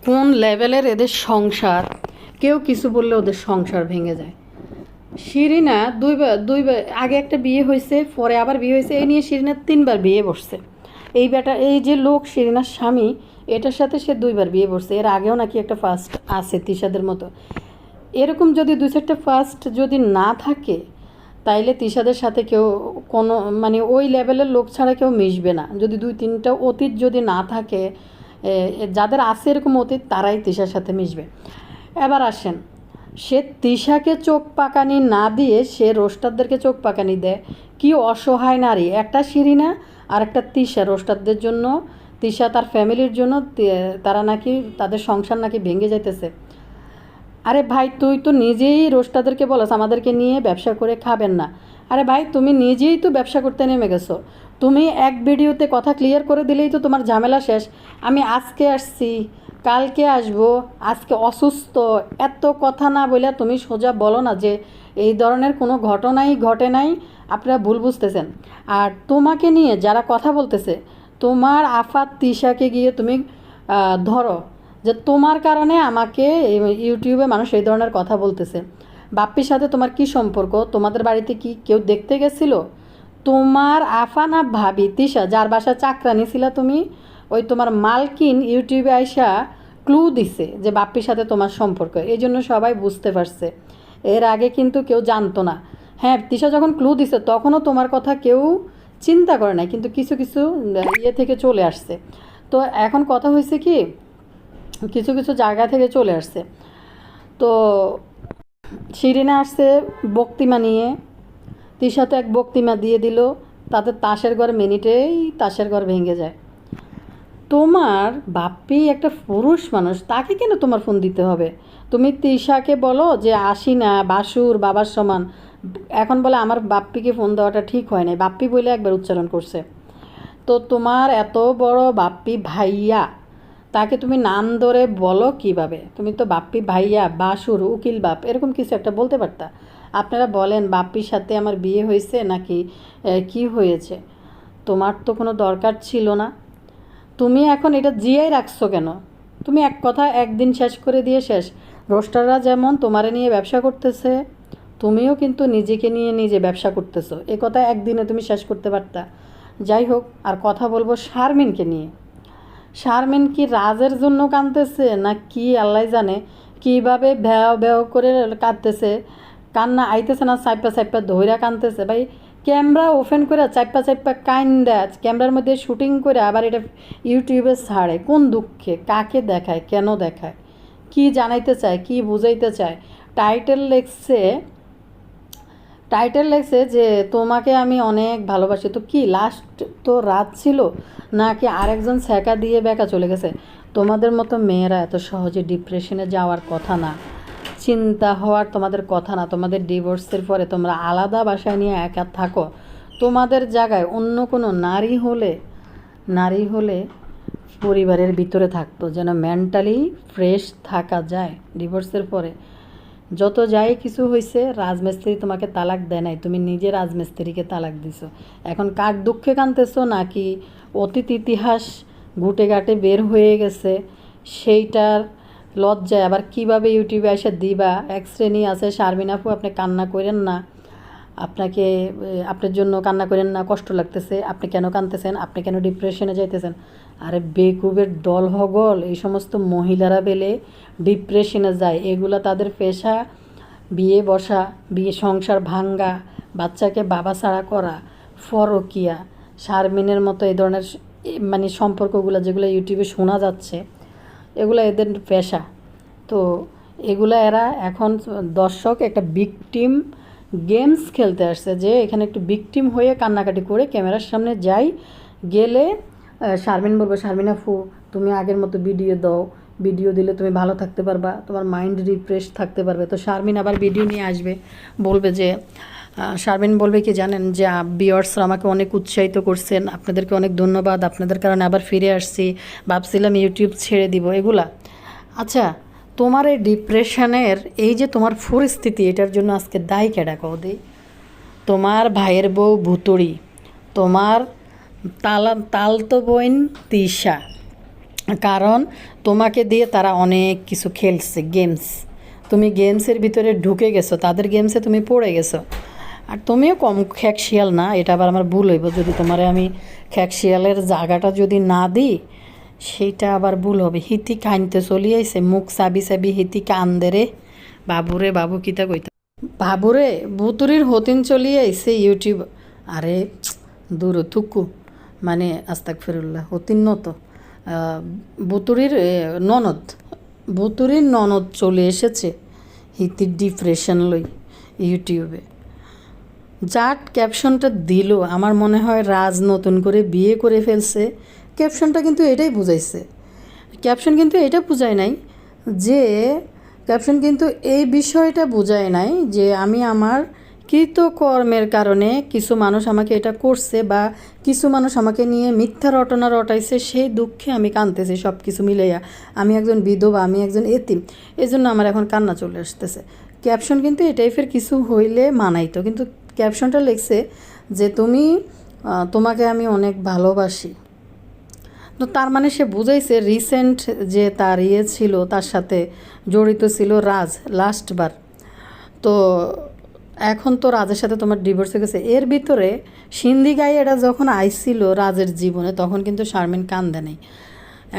কোন লেভেলের এদের সংসার, কেউ কিছু বললে ওদের সংসার ভেঙে যায়। শিরিনা দুইবার আগে একটা বিয়ে হয়েছে, পরে আবার বিয়ে হয়েছে, এই নিয়ে শিরিনা 3বার বিয়ে বসছে। এই যে লোক শিরিনার স্বামী, এটার সাথে সে 2বার বিয়ে বসছে। এর আগেও নাকি একটা ফার্স্ট আছে তিশাদের মতো। এরকম যদি 2-4টা ফার্স্ট যদি না থাকে, তাইলে তিশাদের সাথে কেউ কোনো মানে ওই লেভেলের লোক ছাড়া কেউ মিশবে না। যদি 2-3টা অতীত যদি না থাকে, যাদের আছে এরকম অতীত, তারাই তিশার সাথে মিশবে। এবার আসেন, সে তিশাকে চোখ পাকানি না দিয়ে সে রোস্টারদেরকে চোখ পাকানি দেয়। কি অসহায় নারী! একটা শিরিনা আর একটা তিশা, রোস্টারদের জন্য, তিশা তার ফ্যামিলির জন্য, তারা নাকি তাদের সংসার নাকি ভেঙে যাইতেছে। আরে ভাই, তুই তো নিজেই রোস্টারদেরকে বলস আমাদেরকে নিয়ে ব্যবসা করে খাবেন না। আরে ভাই, তুমি নিজেই তো ব্যবসা করতে নেমে গেছো। তুমি এক ভিডিওতে কথা ক্লিয়ার করে দিলেই তো তোমার ঝামেলা শেষ। আমি আজকে আসছি, কালকে আসবো, আজকে অসুস্থ, এত কথা না বলে তুমি সোজা বলো না যে এই ধরনের কোনো ঘটনাই ঘটে নাই, আপনারা ভুল বুঝতেছেন। আর তোমাকে নিয়ে যারা কথা বলতেছে, তোমার আফাত তিশাকে গিয়ে তুমি ধরো যে তোমার কারণে আমাকে ইউটিউবে মানুষ এই ধরনের কথা বলতেছে। বাপ্পির সাথে তোমার কি সম্পর্ক? তোমাদের বাড়িতে কি কেউ দেখতে গেছিল? তোমার আফা না ভাবি তিশা, যার বাসা চাকরানি ছিল তুমি, ওই তোমার মালকিন ইউটিউবে আইসা ক্লু দিছে যে বাপ্পির সাথে তোমার সম্পর্ক, এই জন্য সবাই বুঝতে পারছে। এর আগে কিন্তু কেউ জানতো না। হ্যাঁ, তিশা যখন ক্লু দিছে তখনও তোমার কথা কেউ চিন্তা করে নাই, কিন্তু কিছু কিছু ইয়ে থেকে চলে আসছে। তো এখন কথা হয়েছে কি, কিছু কিছু জায়গা থেকে চলে আসছে। তো শিরিনা আসছে বক্তিমা নিয়ে, তিশা তো এক বক্তিমা দিয়ে দিল, তাতে তাসের ঘর মিনিটেই তাসের ঘর ভেঙে যায়। তোমার বাপ্পি একটা পুরুষ মানুষ, তাকে কেন তোমার ফোন দিতে হবে? তুমি তিশাকে বলো যে আসি না, বাসুর বাবার সমান। এখন বলে আমার বাপ্পিকে ফোন দেওয়াটা ঠিক হয় নাই, বাপ্পি বলে একবার উচ্চারণ করছে। তো তোমার এত বড় বাপ্পি ভাইয়া, তাকে তুমি নাম ধরে বলো কিভাবে? তুমি তো বাপ্পি ভাইয়া, বাসুর, উকিল বাপ, এরকম কিছু একটা বলতে পারতা। আপনারা বলেন বাপ্পির সাথে আমার বিয়ে হয়েছে নাকি কি হয়েছে? তোমার তো কোনো দরকার ছিল না। তুমি এখন এটা জিয়াই রাখছো কেন? তুমি এক কথা একদিন শেষ করে দিয়ে শেষ। রোস্টাররা যেমন তোমারে নিয়ে ব্যবসা করতেছে, তুমিও কিন্তু নিজেকে নিয়ে নিজে ব্যবসা করতেছো। এ কথা একদিনে তুমি শেষ করতে পারতা। যাই হোক, আর কথা বলবো শারমিনকে নিয়ে। শারমিন কি রাজের জন্য কাঁদতেছে না কি আল্লাহ জানে, কীভাবে ভ্যাও ভ্যাও করে কাঁদতেছে। কান্না আইতেছে না, চাইপা চাইপা ধইরা কাঁদতেছে। ভাই, ক্যামেরা ওপেন করে চাইপা চাইপা কাইন্দা ক্যামেরার মধ্যে শুটিং করে আবার এটা ইউটিউবে ছাড়ে। কোন দুঃখে? কাকে দেখায়? কেন দেখায়? কি জানাইতে চায়? কি বুঝাইতে চায়? টাইটেল লেখছে যে তোমাকে আমি অনেক ভালোবাসি। তো কি লাস্ট তো রাত ছিল নাকি আরেকজন ছ্যাঁকা দিয়ে বেঁকা চলে গেছে? তোমাদের মতো মেয়েরা এত সহজে ডিপ্রেশনে যাওয়ার কথা না, চিন্তা হওয়ার তোমাদের কথা না। তোমাদের ডিভোর্সের পরে তোমরা আলাদা বাসায় নিয়ে একা থাকো। তোমাদের জায়গায় অন্য কোনো নারী হলে পরিবারের ভিতরে থাকতো, যেন মেন্টালি ফ্রেশ থাকা যায়। ডিভোর্সের পরে যত যাই কিছু হয়েছে, রাজমিস্ত্রি তোমাকে তালাক দেয় নাই, তুমি নিজে রাজমিস্ত্রিকে তালাক দিছো। এখন কার দুঃখে কাঁদতেছো নাকি অতীত ইতিহাস ঘুটে ঘাটে বের হয়ে গেছে সেইটার লজ্জায় আবার কিভাবে ইউটিউবে এসে দিবা? এক শ্রেণী আছে, শারমিন আপু আপনি কান্না করেন না, আপনার জন্য কান্না করেন না, কষ্ট লাগতেছে, আপনি কেন কাঁদতেছেন, আপনি কেন ডিপ্রেশনে যাইতেছেন? আরে বেকুবের দল হগল, এই সমস্ত মহিলারা বেলে ডিপ্রেশনে যায়। এগুলো তাদের পেশা, বিয়ে বসা, বিয়ে সংসার ভাঙ্গা, বাচ্চাকে বাবা ছাড়া করা, ফরকিয়া, শারমিনের মতো এই ধরনের মানে সম্পর্কগুলো যেগুলো ইউটিউবে শোনা যাচ্ছে, এগুলো এদের পেশা। তো এগুলো এরা এখন দর্শক একটা ভিকটিম গেমস খেলতে আসছে, যে এখানে একটু ভিকটিম হয়ে কান্নাকাটি করে ক্যামেরার সামনে যাই, গেলে শারমিন বলবে শারমিন আপু তুমি আগের মতো ভিডিও দাও, ভিডিও দিলে তুমি ভালো থাকতে পারবা, তোমার মাইন্ড রিফ্রেশ থাকতে পারবে। তো শারমিন আবার ভিডিও নিয়ে আসবে, বলবে যে শারমিন বলবে কি জানেন, যে ভিউয়ার্সরা আমাকে অনেক উৎসাহিত করছেন, আপনাদেরকে অনেক ধন্যবাদ, আপনাদের কারণে আবার ফিরে আসছি, ভাবছিলাম ইউটিউব ছেড়ে দিব, এগুলা। আচ্ছা, তোমার এই ডিপ্রেশনের এই যে তোমার পরিস্থিতি, এটার জন্য আজকে দায়ী কেডা কও? তোমার ভাইয়ের বউ ভুতুড়ি, তোমার তালতো বোন তিশা, কারণ তোমাকে দিয়ে তারা অনেক কিছু খেলছে গেমস, তুমি গেমসের ভিতরে ঢুকে গেছো, তাদের গেমসে তুমি পড়ে গেছো। আর তুমিও কম খ্যাক শিয়াল না, এটা আবার আমার ভুল হইব যদি তোমারে আমি খ্যাক শিয়ালের জায়গাটা যদি না দিই, সেইটা আবার ভুল হবে। হিতি কানতে চলি আইছে, মুখ চাবি চাবি হিতি কান্দে রে, বাবুরে বাবু কিতা কইতা, বাবুরে বুতুরির হতিন চলি আইছে ইউটিউব। আরে দূর থুকু, মানে আস্তাক ফিরুল্লাহ, হতিন নত বুতুরির ননদ, বুতুরির ননদ চলে এসেছে হিতির ডিপ্রেশন লই ইউটিউবে। জাট ক্যাপশনটা দিল, আমার মনে হয় রাজ নতুন করে বিয়ে করে ফেলছে। ক্যাপশনটা কিন্তু এটাই বুঝাইছে, ক্যাপশন কিন্তু এটা বুঝায় নাই যে, ক্যাপশন কিন্তু এই বিষয়টা বুঝায় নাই যে আমি আমার কৃতকর্মের কারণে কিছু মানুষ আমাকে এটা করছে, বা কিছু মানুষ আমাকে নিয়ে মিথ্যা রটনা রটাইছে, সেই দুঃখে আমি কাঁদতেছি সব কিছু মিলাইয়া। আমি একজন বিধবা, আমি একজন এতিম, এই জন্য আমার এখন কান্না চলে আসতেছে। ক্যাপশন কিন্তু এই টাইপের কিছু হইলে মানাইতো, কিন্তু ক্যাপশনটা লিখছে যে তুমি তোমাকে আমি অনেক ভালোবাসি। তো তার মানে সে বুঝাইছে রিসেন্ট যে তার ইয়ে ছিল, তার সাথে জড়িত ছিল রাজ লাস্টবার। তো এখন তো রাজের সাথে তোমার ডিভোর্স হয়ে গেছে। এর ভিতরে সিন্ধি গায়ে এটা যখন আইছিল রাজের জীবনে, তখন কিন্তু শারমিন কান্দে নাই।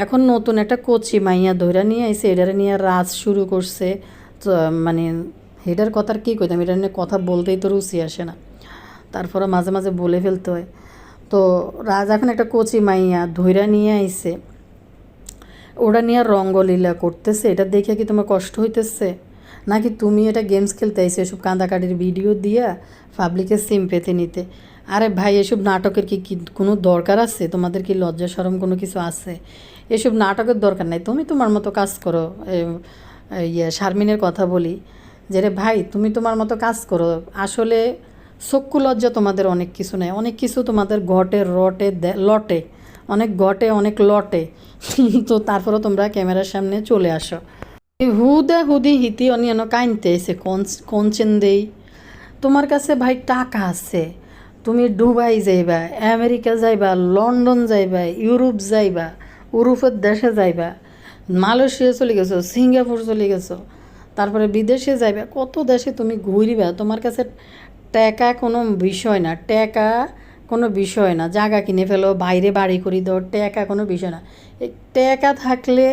এখন নতুন একটা কচি মাইয়া ধইরা নিয়ে আইছে, এটারে নিয়ে রাজ শুরু করছে। তো মানে এটার কথার কী কইতাম, এটা নিয়ে কথা বলতেই তো রুচি আসে না, তারপরে মাঝে মাঝে বলে ফেলতে হয়। তো রাজ এখন একটা কচি মাইয়া ধইরা নিয়ে আইছে, ওটা নিয়ে রঙ্গলীলা করতেছে। এটা দেখে কি তোমার কষ্ট হইতেছে, নাকি তুমি এটা গেমস খেলতে আইছো এসব কাঁদাকাটির ভিডিও দিয়া পাবলিকের সিম্পেথি নিতে? আরে ভাই, এসব নাটকের কি কোনো দরকার আছে? তোমাদের কি লজ্জা শরম কোনো কিছু আছে? এসব নাটকের দরকার নাই, তুমি তোমার মতো কাজ করো। শারমিনের কথা বলি যে, রে ভাই তুমি তোমার মতো কাজ করো। আসলে চক্ষু লজ্জা তোমাদের অনেক কিছু নেই, অনেক কিছু তোমাদের ঘটে রটে লটে, অনেক ঘটে অনেক লটে। তো তারপরেও তোমরা ক্যামেরার সামনে চলে আসো। হুদা হুদি হিতি অনিয়ন কাইনতে এসে কনচেন দেই। তোমার কাছে ভাই টাকা আছে, তুমি দুবাই যাইবা, আমেরিকা যাইবা, লন্ডন যাইবা, ইউরোপ যাইবা, ইউরোপের দেশে যাইবা, মালয়েশিয়া চলে গেছো, সিঙ্গাপুর চলে গেছো, তারপরে বিদেশে যাইবা, কত দেশে তুমি ঘুরিবা। তোমার কাছে টাকা কোনো বিষয় না, টাকা কোনো বিষয় না। জায়গা কিনে ফেলো, বাইরে বাড়ি করি দাও, টাকা কোনো বিষয় না। এই টাকা থাকলে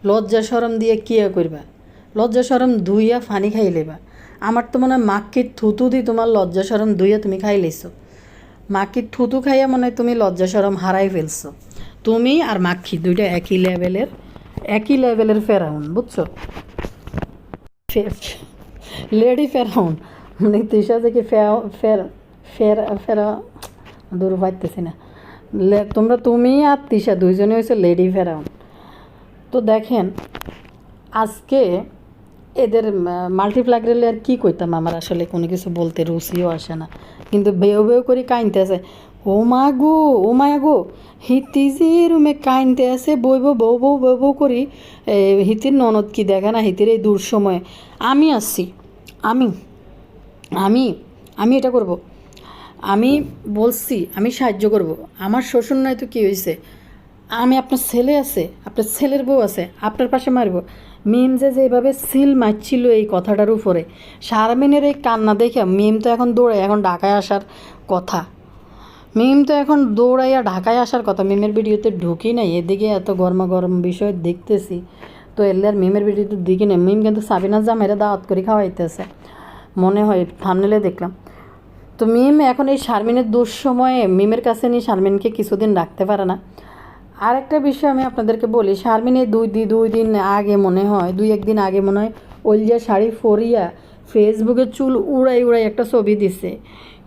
লজ্জা শরম দিয়ে কী করবা? লজ্জা শরম ধুইয়া ফানি খাই লেবা। আমার তো মনে হয় মাক্কির থুতু দিয়ে তোমার লজ্জা শরম ধুইয়া তুমি খাই লেছো। মাক্কির থুতু খাইয়া মনে হয় তুমি লজ্জা শরম হারাই ফেলছো। তুমি আর মাক্ষী দুইটা একই লেভেলের ফেরাউন, বুঝছো? লেডি ফেরাউন, মানে তিশা থেকে ফেরা দূর পাইতেছি না। তুমি আর তিশা দুইজনে হয়েছে লেডি ফেরাউন। তো দেখেন, আজকে এদের মাল্টিপ্লাগরেলে আর কী কইতাম, আমার আসলে কোনো কিছু বলতে রুচিও আসে না, কিন্তু বেউ বেউ করে কাইনতে আছে। ও মা গো, ও মায়া গো, হিতি যে রুমে কাইনতে আছে, বইব বউ বউ বউ বউ করি। হিতির ননদ কি দেখে না হিতির এই দূর সময়ে? আমি আসছি, আমি আমি আমি এটা করব, আমি বলছি আমি সাহায্য করব। আমার শ্বশুর নয় তো কী হয়েছে, আমি আপনার ছেলে আছে, আপনার ছেলের বউ আছে, আপনার পাশে মারব। মিম যে যেভাবে সিল মারছিল এই কথাটার উপরে, শারমিনের এই কান্না দেখে মিম তো এখন দৌড়ায়, এখন ঢাকায় আসার কথা। মিম তো এখন দৌড়াইয়া ঢাকায় আসার কথা। মিমের ভিডিওতে ঢুকি নাই, এদিকে এত গরমা গরম বিষয় দেখতেছি, তো এলে আর মিমের ভিডিওতে দেখি না। মিম কিন্তু সাবিনা জামেরা দাওয়াত করে খাওয়াইতেছে, মনে হয় থামনেলে দেখলাম। তো মিম এখন এই শারমিনের দুঃসময়ে মিমের কাছে নিয়ে শারমিনকে কিছুদিন রাখতে পারে না। আর একটা বিষয় আমি আপনাদেরকে বলি, শারমিনের দুই দিন আগে মনে হয়, একদিন আগে মনে হয় ওইলিয়া শাড়ি ফরিয়া ফেসবুকে চুল উড়াই উড়াই একটা ছবি দিছে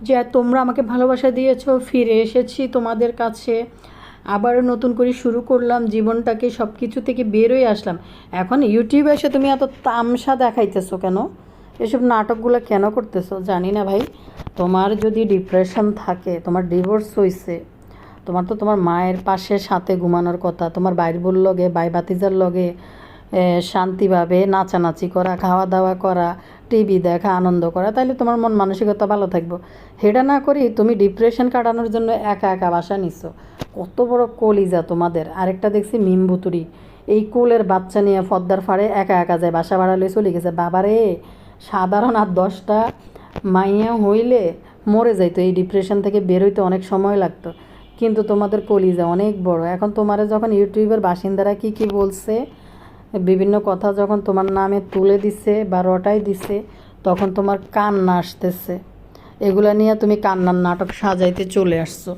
যে তোমরা আমাকে ভালোবাসা দিয়েছো, ফিরে এসেছি তোমাদের কাছে, আবার নতুন করে শুরু করলাম জীবনটাকে, সব কিছু থেকে বেরোয় আসলাম। এখন ইউটিউবে এসে তুমি এত তামসা দেখাইতেছো কেন? এসব নাটকগুলো কেন করতেছো জানি না ভাই। তোমার যদি ডিপ্রেশন থাকে, তোমার ডিভোর্স হয়েছে, তোমার তো তোমার মায়ের পাশে সাথে ঘুমানোর কথা, তোমার বাইর বোর লগে, বাই বাতিজার লগে শান্তিভাবে নাচানাচি করা, খাওয়া দাওয়া করা, টিভি দেখা, আনন্দ করা, তাহলে তোমার মন মানসিকতা ভালো থাকবো। সেটা না করি তুমি ডিপ্রেশন কাটানোর জন্য একা একা বাসা নিচ্ছ। কত বড় কলিজা তোমাদের। আরেকটা দেখছি মিমবুতুরি, এই কোলের বাচ্চা নিয়ে ফদ্দার ফাড়ে একা একা যায়, বাসা ভাড়া চলে গেছে। বাবারে, সাধারণ আর 10টা মাইয়া হইলে মরে যাইতো, এই ডিপ্রেশন থেকে বেরোইতে অনেক সময় লাগতো। কিন্তু তোমাদের কলিজা অনেক বড়। এখন তোমার যখন ইউটিউবের বাসিন্দারা কি কি বলছে, বিভিন্ন কথা যখন তোমার নামে তুলে দিছে বা রটাই দিছে, তখন তোমার কান্না আসতেছে। এগুলা নিয়ে তুমি কান্নার নাটক সাজাইতে চলে আসছো।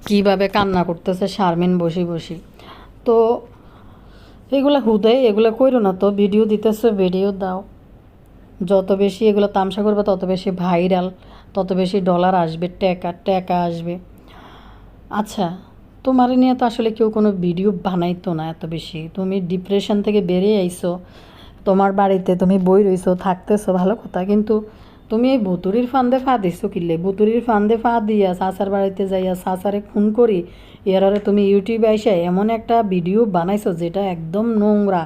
কিভাবে কান্না করতেছে শারমিন বসি বসি। তো এগুলা হুদাই, এগুলো কইরো না তো। ভিডিও দিতেছো, ভিডিও দাও। যত বেশি এগুলো তামসা করবে তত বেশি ভাইরাল, তত বেশি ডলার আসবে, টাকা আসবে। আচ্ছা, তোমার নিয়ে তো আসলে কেউ কোনো ভিডিও বানাইতো না এত বেশি। তুমি ডিপ্রেশন থেকে বেরিয়ে আইছো, তোমার বাড়িতে তুমি বই রইছো, থাকতেছো, ভালো কথা। কিন্তু তুমি এই বুতুরির ফান্দে ফা দিছো কিনলে, বুতুরির ফান্দে ফা দিয়া চাচার বাড়িতে যাইয়া চাচারে খুন করি, এরারে তুমি ইউটিউবে আইসা এমন একটা ভিডিও বানাইছো যেটা একদম নোংরা।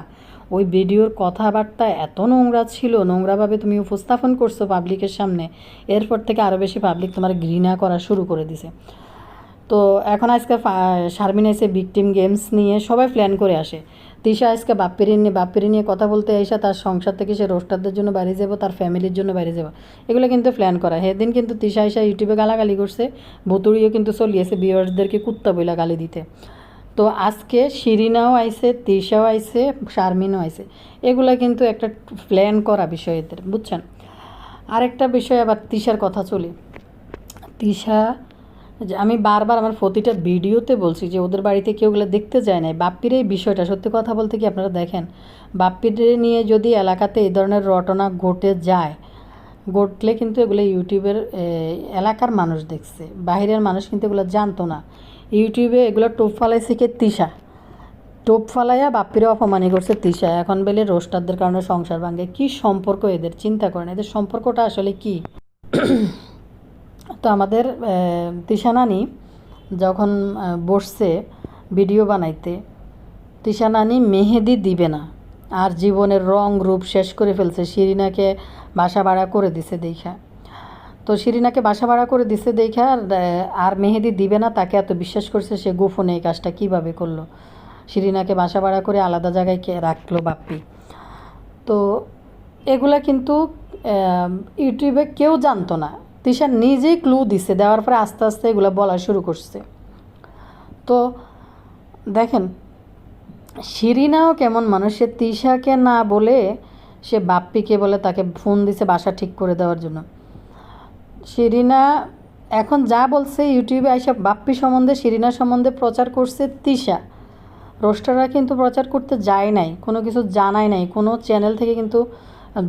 ওই ভিডিওর কথাবার্তা এত নোংরা ছিল, নোংরাভাবে তুমি উপস্থাপন করছো পাবলিকের সামনে। এরপর থেকে আরও বেশি পাবলিক তোমার ঘৃণা করা শুরু করে দিছে। তো এখন আজকে শারমিন এসে ভিকটিম গেমস নিয়ে সবাই প্ল্যান করে আসে। তিশা আজকে বাপ্পিরি নিয়ে কথা বলতে এসে তার সংসার থেকে সে রোস্টারদের জন্য বাইরে যাবো, তার ফ্যামিলির জন্য বাইরে যাবো, এগুলো কিন্তু প্ল্যান করা। সেদিন কিন্তু তিশা এসে ইউটিউবে গালাগালি করছে, ভুতুড়িও কিন্তু চলিয়েছে ভিউয়ার্সদেরকে কুত্তা বইলা গালি দিতে। তো আজকে শিরিনাও আইছে, তিশাও আইছে, শারমিনও আইছে। এগুলা কিন্তু একটা প্ল্যান করা বিষয় এদের, বুঝছেন। আরেকটা বিষয় আবার তিশার কথা চলি। তিশা, যে আমি বারবার আমার প্রতিটা ভিডিওতে বলছি যে ওদের বাড়িতে কেউ ওগুলো দেখতে যায় না। বাপ্পির এই বিষয়টা সত্যি কথা বলতে কি আপনারা দেখেন, বাপ্পির নিয়ে যদি এলাকাতে এই ধরনের ঘটনা ঘটলে কিন্তু এগুলো ইউটিউবের এলাকার মানুষ দেখছে, বাইরের মানুষ কিন্তু এগুলো জানতো না। ইউটিউবে এগুলো টোপ ফালাইছে কে? তিশা। টোপ ফালাইয়া বাপ্পিরও অপমানি করছে তিশা। এখন বেলে রোস্টারদের কারণে সংসার ভাঙে। কি সম্পর্ক এদের, চিন্তা করেন এদের সম্পর্কটা আসলে কি। তো আমাদের তিশা নানি যখন বসছে ভিডিও বানাইতে, তিশা নানি মেহেদি দিবে না, আর জীবনের রং রূপ শেষ করে ফেলছে। শিরিনাকে বাসা ভাড়া করে দিছে দেখা। তো শিরিনাকে বাসা ভাড়া করে দিছে দেখা আর মেহেদি দিবে না, তাকে এত বিশ্বাস করছে, সে গোপনে এই কাজটা কীভাবে করলো। শিরিনাকে বাসা ভাড়া করে আলাদা জায়গায় রাখলো বাপ্পি। তো এগুলা কিন্তু ইউটিউবে কেউ জানতো না। তিশা নিজেই ক্লু দিছে, দেওয়ার পরে আস্তে আস্তে এগুলো বলা শুরু করছে। তো দেখেন শিরিনাও কেমন মানুষ, সে তিশাকে না বলে সে বাপ্পিকে বলে তাকে ফোন দিছে বাসা ঠিক করে দেওয়ার জন্য। শিরিনা এখন যা বলছে ইউটিউবে আইসা বাপ্পি সম্বন্ধে, শিরিনা সম্বন্ধে প্রচার করছে তিশা। রোস্টাররা কিন্তু প্রচার করতে যায় নাই, কোনো কিছু জানায় নাই, কোনো চ্যানেল থেকে কিন্তু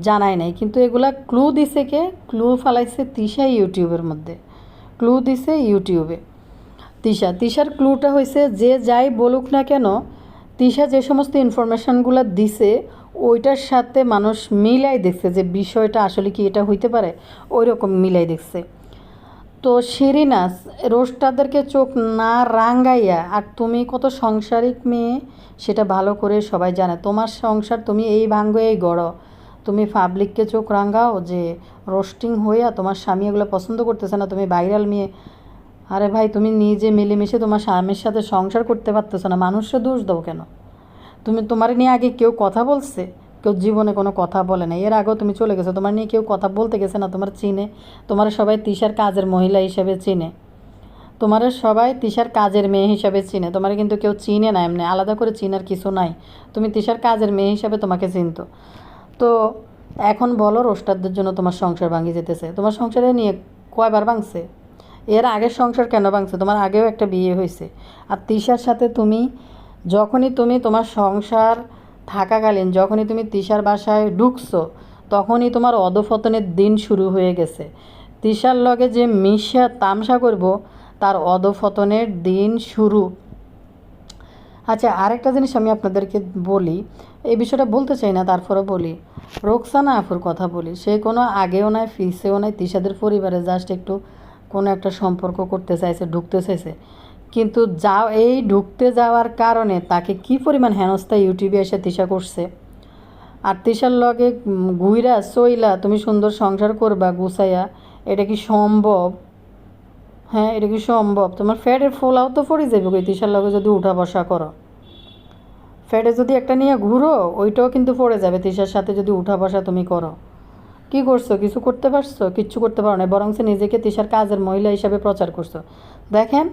জানায় নাই। কিন্তু এগুলা ক্লু দিছে কে? ক্লু ফালাইছে তিশা ইউটিউবের মধ্যে, ক্লু দিছে ইউটিউবে তিশার ক্লুটা হয়েছে যে যাই বলুক না কেন, তিশা যে সমস্ত ইনফরমেশানগুলো দিছে ওইটার সাথে মানুষ মিলাই দেখছে যে বিষয়টা আসলে কি এটা হইতে পারে, ওই রকম মিলাই দেখছে। তো শিরিনা রোস্টারদেরকে চোখ না রাঙ্গাইয়া, আর তুমি কত সংসারিক মেয়ে সেটা ভালো করে সবাই জানে। তোমার সংসার তুমি এই ভাঙ্গ এই গড়, তুমি পাবলিককে চোখ রাঙ্গাও যে রোস্টিং হইয়া তোমার স্বামী এগুলো পছন্দ করতেছে না, তুমি ভাইরাল মেয়ে। আরে ভাই, তুমি নিজে মিলেমিশে তোমার স্বামীর সাথে সংসার করতে পারতেছো না, মানুষকে দোষ দাও কেন? তোমার নিয়ে আগে কেউ কথা বলছে? কেউ জীবনে কোনো কথা বলে না। এর আগেও তুমি চলে গেছো, তোমার নিয়ে কেউ কথা বলতে গেছে না? তোমার চিনে, তোমার সবাই তিশার কাজের মহিলা হিসেবে চিনে, তোমার সবাই তিশার কাজের মেয়ে হিসাবে চিনে। তোমার কিন্তু কেউ চিনে না, এমনি আলাদা করে চিনার কিছু নাই। তুমি তিশার কাজের মেয়ে হিসাবে তোমাকে চিনতো। তো এখন বলো রোস্টারদের জন্য তোমার সংসার ভাঙি যেতেছে। তোমার সংসারে নিয়ে কয়বার ভাঙছে? এর আগের সংসার কেন ভাঙছে? তোমার আগেও একটা বিয়ে হয়েছে। আর তিশার সাথে যখনই তুমি তোমার সংসার থাকাকালীন যখনই তুমি তিশার বাসায় ঢুকছো, তখনই তোমার অধঃপতনের দিন শুরু হয়ে গেছে। তিশার লগে যে মিশা তামসা করব, তার অধঃপতনের দিন শুরু। আচ্ছা, আরেকটা জিনিস আমি আপনাদেরকে বলি, এই বিষয়টা বলতে চাই না, তারপরে বলি। রোকসানা আফুর কথা বলি। সে কোনো আগেও নয় ফিসেও নয়, তিশাদের পরিবারে জাস্ট একটু কোনো একটা সম্পর্ক করতে চাইছে, ঢুকতে চাইছে। কিন্তু এই ঢুকতে যাওয়ার কারণে তাকে কি পরিমাণ হেনস্থা ইউটিউবে এসে তিশা করছে। আর তিশার লগে ঘুইরা সইলা তুমি সুন্দর সংসার করবা গুছাইয়া, এটা কি সম্ভব? হ্যাঁ, এটা কি সম্ভব? তোমার ফ্যাটের ফোলাও তো পড়ে যাবে ওই তিশার লগে যদি উঠা বসা করো। ফ্যাটে যদি একটা নিয়ে ঘুরো ওইটাও কিন্তু পড়ে যাবে তিশার সাথে যদি উঠা বসা তুমি করো। কি করছো? কিছু করতে পারছো? কিচ্ছু করতে পারো না, বরং নিজেকে তিশার কাজের মহিলা হিসাবে প্রচার করছো। দেখেন,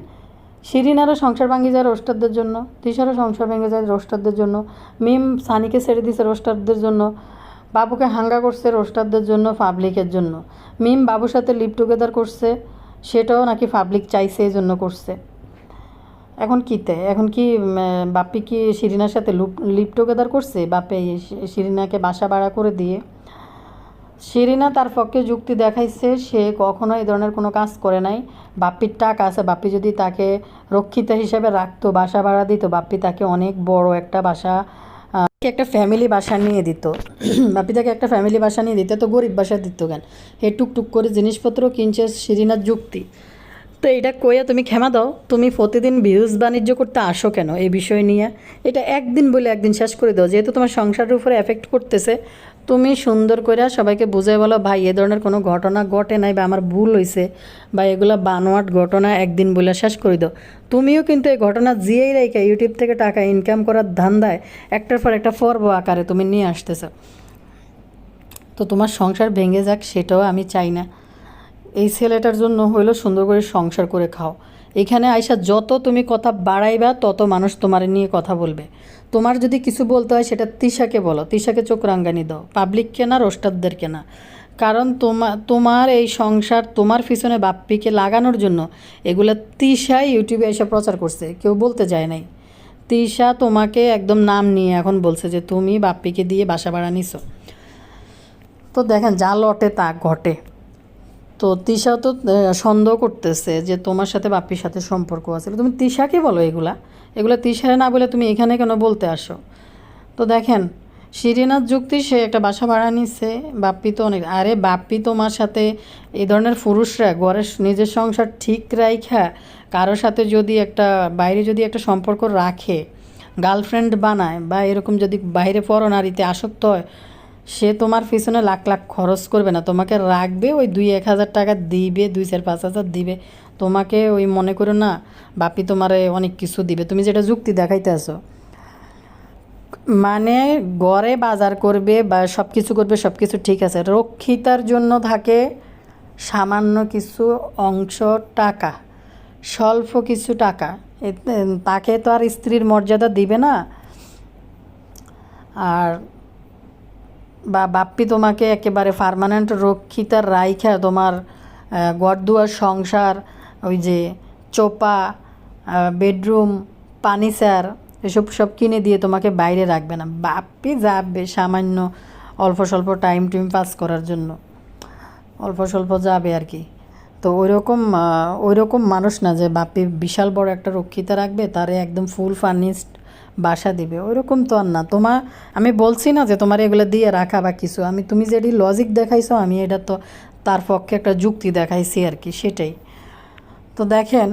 শিরিনারও সংসার ভাঙি যায় রোস্টারদের জন্য, তিশারও সংসার ভেঙে যায় রোস্টারদের জন্য, মিম সানিকে ছেড়ে দিছে রোস্টারদের জন্য, বাবুকে হাঙ্গা করছে রোস্টারদের জন্য, পাবলিকের জন্য। মিম বাবুর সাথে লিভ টুগেদার করছে, সেটাও নাকি পাবলিক চাইছে এই জন্য করছে। এখন কীতে? এখন কি বাপ্পি কি শিরিনার সাথে লিভ টুগেদার করছে? বাপে শিরিনাকে বাসা ভাড়া করে দিয়ে শিরিনা তার পক্ষে যুক্তি দেখাইছে সে কখনো এই ধরনের কোনো কাজ করে নাই। বাপ্পির টাকা আছে, বাপ্পি যদি তাকে রক্ষিতা হিসেবে রাখতো, বাসা ভাড়া দিত, বাপ্পি তাকে অনেক বড় একটা বাসা, একটা ফ্যামিলি বাসা নিয়ে দিত। বাপ্পি তাকে একটা ফ্যামিলি বাসা নিয়ে দিতে, তো গরিব বাসা দিত কেন? হে টুকটুক করে জিনিসপত্র কিনছে শিরিনার যুক্তি। তো এটা কইয়া তুমি ক্ষমা দাও, তুমি প্রতিদিন ভিউজ বাণিজ্য করতে আসো কেন এই বিষয় নিয়ে? এটা একদিন বলে একদিন শেষ করে দাও, যেহেতু তোমার সংসারের উপরে এফেক্ট করতেছে। তুমি সুন্দর করে সবাইকে বুঝাই বলো, ভাই এ ধরনের কোনো ঘটনা ঘটে নাই বা আমার ভুল হয়েছে বা এগুলো বানোয়াট ঘটনা, একদিন বলে শেষ করে দাও। তুমিও কিন্তু এই ঘটনা জিয়েই রেখে ইউটিউব থেকে টাকা ইনকাম করার ধান্দায় একটার পর একটা পর্ব আকারে তুমি নিয়ে আসতেছ। তো তোমার সংসার ভেঙে যাক, সেটাও আমি চাই না। এই ছেলেটার জন্য হইলো সুন্দর করে সংসার করে খাও। এখানে আইসা যত তুমি কথা বাড়াইবা তত মানুষ তোমার নিয়ে কথা বলবে। তোমার যদি কিছু বলতে হয় সেটা তিশাকে বলো, তিশাকে চোখ রাঙ্গানি দাও, পাবলিককে না, রোস্টারদেরকে না। কারণ তোমার এই সংসার তোমার পিছনে বাপ্পিকে লাগানোর জন্য এগুলো তিশাই ইউটিউবে এসে প্রচার করছে, কেউ বলতে যায় নাই। তিশা তোমাকে একদম নাম নিয়ে এখন বলছে যে তুমি বাপ্পিকে দিয়ে বাসা ভাড়া নিছো। তো দেখেন, যা লটে তা ঘটে। তো তিশা তো সন্দেহ করতেছে যে তোমার সাথে বাপ্পির সাথে সম্পর্ক আছে। তুমি তিশাকে বলো এগুলা, তিশারে না বলে তুমি এখানে কেন বলতে আসো? তো দেখেন, শিরিনার যুক্তি সে একটা বাসা ভাড়া নিচ্ছে, বাপ্পি তো অনেক, আরে বাপ্পি তোমার সাথে এই ধরনের পুরুষরা ঘরের নিজের সংসার ঠিক রাইখা কারোর সাথে যদি একটা বাইরে যদি একটা সম্পর্ক রাখে, গার্লফ্রেন্ড বানায় বা এরকম যদি বাইরে পরনারীতে আসক্ত হয়, সে তোমার পিছনে লাখ লাখ খরচ করবে না, তোমাকে রাখবে, ওই 2-1 হাজার টাকা দিবে, 2-4-5 হাজার দিবে তোমাকে। ওই মনে করো না বাপি তোমারে অনেক কিছু দিবে, তুমি যেটা যুক্তি দেখাইতে আসো। মানে গড়ে বাজার করবে বা সব কিছু করবে, সব কিছু ঠিক আছে, রক্ষিতার জন্য থাকে সামান্য কিছু অংশ টাকা, স্বল্প কিছু টাকা, তাকে তো আর স্ত্রীর মর্যাদা দিবে না। আর বাপ্পি তোমাকে একেবারে পার্মানেন্ট রক্ষিতার রাইখা তোমার ঘরদুয়ার সংসার, ওই যে চোপা, বেডরুম, ফার্নিচার, এসব সব কিনে দিয়ে তোমাকে বাইরে রাখবে না। বাপ্পি যাবে সামান্য অল্প স্বল্প টাইম পাস করার জন্য, অল্প স্বল্প যাবে আর কি। তো ওইরকম মানুষ না যে বাপ্পি বিশাল বড় একটা রক্ষিতা রাখবে, তারে একদম ফুল ফার্নিশড বাসা দিবে, ওইরকম তো আর না। আমি বলছি না যে তোমার এগুলো দিয়ে রাখা বা কিছু, তুমি যেটি লজিক দেখাইছো আমি এটা তো তার পক্ষে একটা যুক্তি দেখাইছি আর কি, সেটাই। তো দেখেন,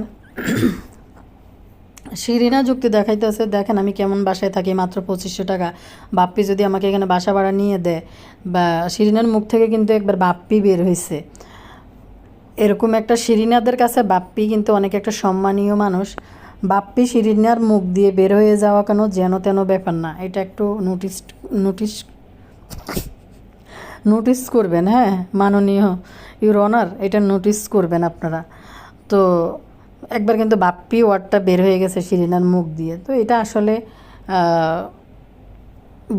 শিরিনা যুক্তি দেখাইতেছে, দেখেন আমি কেমন বাসায় থাকি, মাত্র 2500 টাকা। বাপ্পি যদি আমাকে এখানে বাসা ভাড়া নিয়ে দেয়, বা শিরিনার মুখ থেকে কিন্তু একবার বাপ্পি বের হয়েছে, এরকম একটা শিরিনাদের কাছে বাপ্পি কিন্তু অনেক একটা সম্মানীয় মানুষ। বাপ্পি শিরিনার মুখ দিয়ে বের হয়ে যাওয়া কেন যেন তেন ব্যাপার না, এটা একটু নোটিস নোটিস করবেন। হ্যাঁ, মাননীয় ইউর অনার, এটা নোটিস করবেন আপনারা। তো একবার কিন্তু বাপ্পি ওয়ার্ডটা বের হয়ে গেছে শিরিনার মুখ দিয়ে, তো এটা আসলে